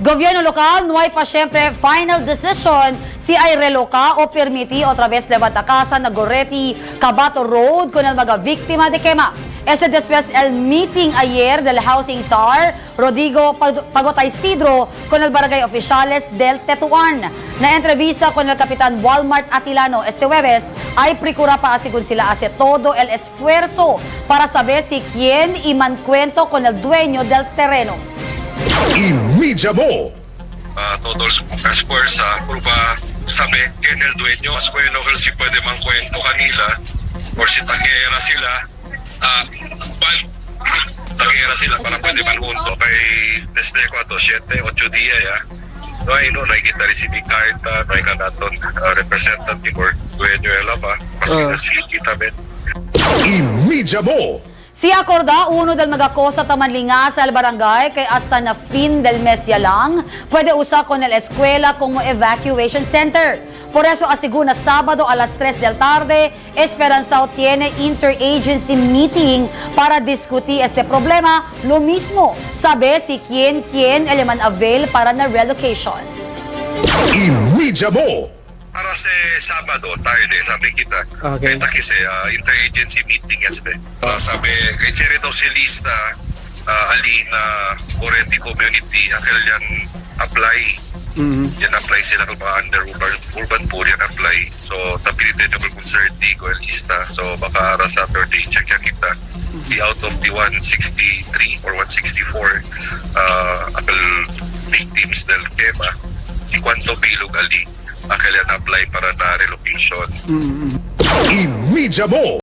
Gobyerno lokal, nuay pa siyempre final decision si ay reloca o permiti otra vez levanta casa na Goreti, Cabato Road con el mga víctima de quema. Este después el meeting ayer del Housing SAR, Rodrigo Pagotay Sidro con el barangay oficiales del Tetuan. Na entrevista con el Kapitan Walmart Atilano este jueves, ay procura pa asigun sila hace todo el esfuerzo para saber si quién imancuento con el dueño del terreno. EMEDIAMO. Todo esfuerzo para saber quién es el dueño. Mas bueno que si puede mancuento kanila or si tagiera sila, tagiera sila para pwede manhunto kay desde 7-8 días ya. No hay kita receiving carta, no hay kanaton representative or dueño ela pa. Kasi nasiki tamin. EMEDIAMO. Si acorda uno del magacosa tamanlinga sa el barangay kay hasta na fin del mes ya lang, puede usar con el escuela como evacuation center. Por eso asiguna sábado a las 3 del tarde, Esperanzao tiene interagency meeting para discutir este problema. Lo mismo, saber si quién eleman avail para na relocation. EMEDIAMO. Para sa Sabado, tarde, sabi kita. Okay. Kita kasi interagency meeting este. Sabi, kay Cherry daw si lista, ali na Goreti community, akil yan apply. Yan apply sila kung mga under urban poor yan apply. So, tapilitin yung concern di ko lista. So, baka ara Saturday, check yan kita. Si out of the 163 or 164 akil victims del Kema, si Kwanto Bilog ali, akil yan apply para na relocation. EMEDIAMO.